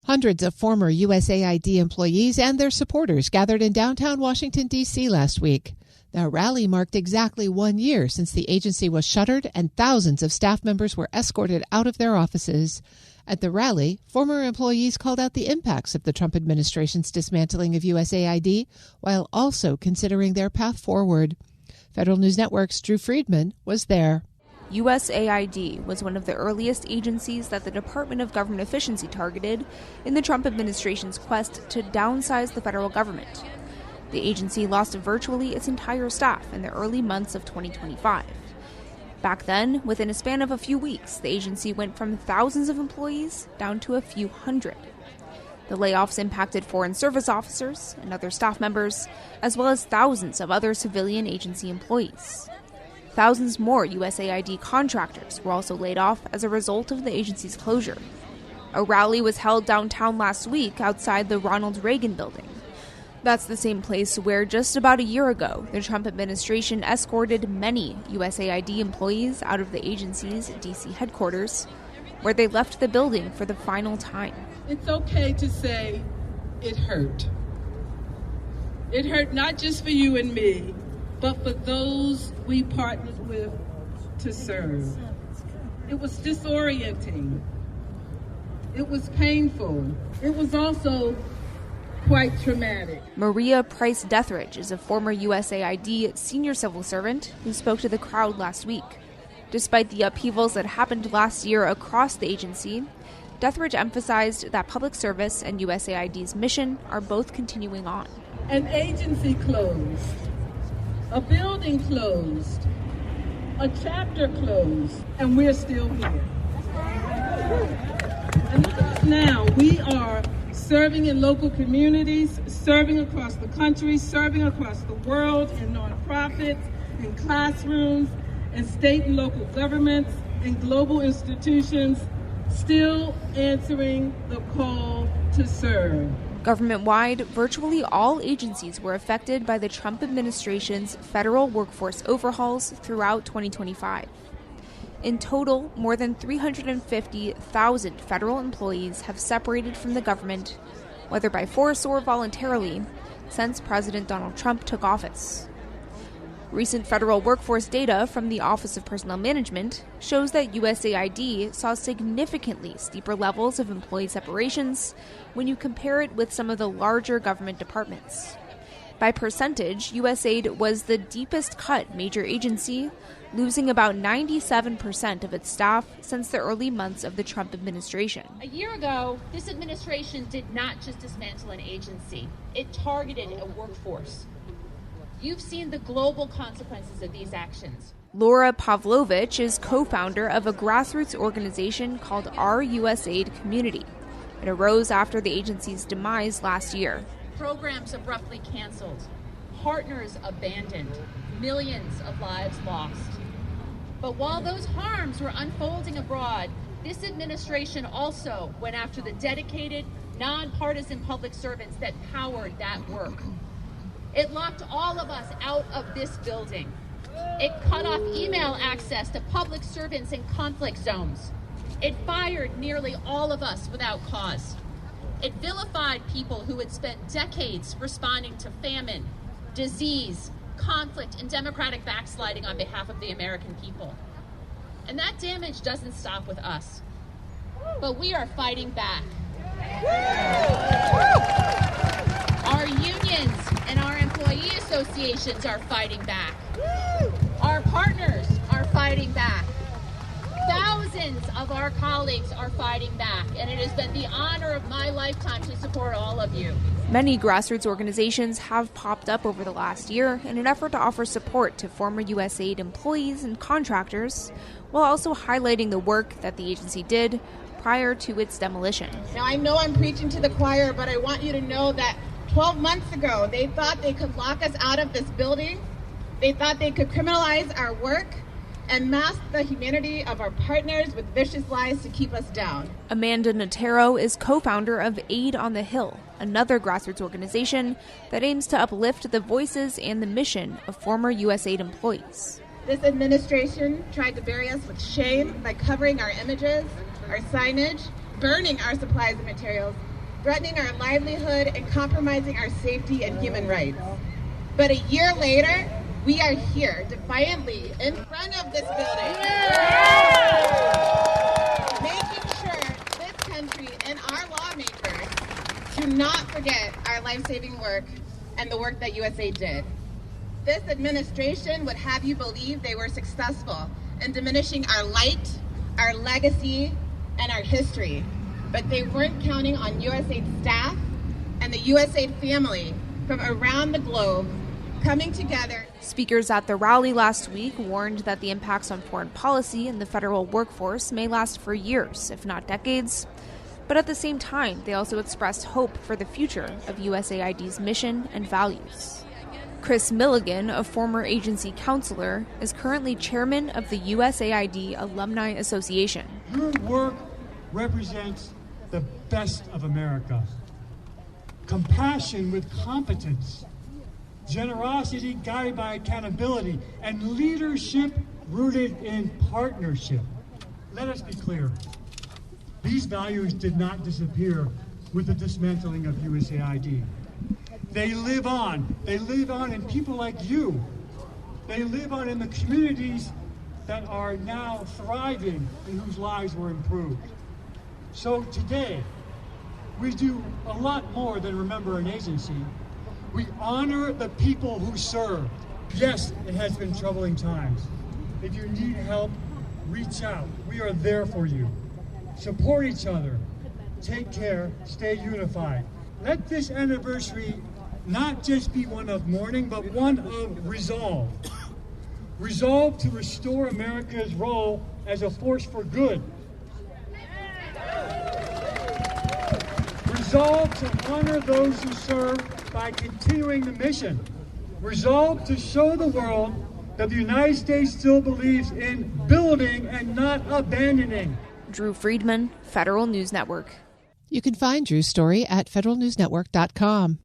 Hundreds of former USAID employees and their supporters gathered in downtown Washington, D.C. last week. The rally marked exactly 1 year since the agency was shuttered and thousands of staff members were escorted out of their offices. At the rally, former employees called out the impacts of the Trump administration's dismantling of USAID while also considering their path forward. Federal News Network's Drew Friedman was there. USAID was one of the earliest agencies that the Department of Government Efficiency targeted in the Trump administration's quest to downsize the federal government. The agency lost virtually its entire staff in the early months of 2025. Back then, within a span of a few weeks, the agency went from thousands of employees down to a few hundred. The layoffs impacted foreign service officers and other staff members, as well as thousands of other civilian agency employees. Thousands more USAID contractors were also laid off as a result of the agency's closure. A rally was held downtown last week outside the Ronald Reagan building. That's the same place where just about a year ago, the Trump administration escorted many USAID employees out of the agency's D.C. headquarters, where they left the building for the final time. It's okay to say it hurt. It hurt not just for you and me, but for those we partnered with to serve. It was disorienting. It was painful. It was also quite traumatic. Maria Price Dethridge is a former USAID senior civil servant who spoke to the crowd last week. Despite the upheavals that happened last year across the agency, Dethridge emphasized that public service and USAID's mission are both continuing on. An agency closed. A building closed, a chapter closed, and we're still here. And look at us now. We are serving in local communities, serving across the country, serving across the world in nonprofits, in classrooms, in state and local governments, in global institutions, still answering the call to serve. Government-wide, virtually all agencies were affected by the Trump administration's federal workforce overhauls throughout 2025. In total, more than 350,000 federal employees have separated from the government, whether by force or voluntarily, since President Donald Trump took office. Recent federal workforce data from the Office of Personnel Management shows that USAID saw significantly steeper levels of employee separations when you compare it with some of the larger government departments. By percentage, USAID was the deepest cut major agency, losing about 97% of its staff since the early months of the Trump administration. A year ago, this administration did not just dismantle an agency, it targeted a workforce. You've seen the global consequences of these actions. Laura Pavlovich is co-founder of a grassroots organization called Our USAID Community. It arose after the agency's demise last year. Programs abruptly canceled, partners abandoned, millions of lives lost. But while those harms were unfolding abroad, this administration also went after the dedicated, nonpartisan public servants that powered that work. It locked all of us out of this building. It cut off email access to public servants in conflict zones. It fired nearly all of us without cause. It vilified people who had spent decades responding to famine, disease, conflict, and democratic backsliding on behalf of the American people. And that damage doesn't stop with us. But we are fighting back. Our unions and our employee associations are fighting back. Our partners are fighting back. Thousands of our colleagues are fighting back, and it has been the honor of my lifetime to support all of you. Many grassroots organizations have popped up over the last year in an effort to offer support to former USAID employees and contractors, while also highlighting the work that the agency did prior to its demolition. Now, I know I'm preaching to the choir, but I want you to know that 12 months ago, they thought they could lock us out of this building. They thought they could criminalize our work and mask the humanity of our partners with vicious lies to keep us down. Amanda Notero is co-founder of Aid on the Hill, another grassroots organization that aims to uplift the voices and the mission of former USAID employees. This administration tried to bury us with shame by covering our images, our signage, burning our supplies and materials, threatening our livelihood and compromising our safety and human rights. But a year later, we are here defiantly in front of this building, making sure this country and our lawmakers do not forget our life-saving work and the work that USAID did. This administration would have you believe they were successful in diminishing our light, our legacy, and our history. But they weren't counting on USAID staff and the USAID family from around the globe coming together. Speakers at the rally last week warned that the impacts on foreign policy and the federal workforce may last for years, if not decades. But at the same time, they also expressed hope for the future of USAID's mission and values. Chris Milligan, a former agency counselor, is currently chairman of the USAID Alumni Association. Your work represents the best of America. Compassion with competence, generosity guided by accountability, and leadership rooted in partnership. Let us be clear. These values did not disappear with the dismantling of USAID. They live on. They live on in people like you. They live on in the communities that are now thriving and whose lives were improved. So today, we do a lot more than remember an agency. We honor the people who served. Yes, it has been troubling times. If you need help, reach out. We are there for you. Support each other. Take care. Stay unified. Let this anniversary not just be one of mourning, but one of resolve. Resolve to restore America's role as a force for good. Resolve to honor those who serve by continuing the mission. Resolve to show the world that the United States still believes in building and not abandoning. Drew Friedman, Federal News Network. You can find Drew's story at federalnewsnetwork.com.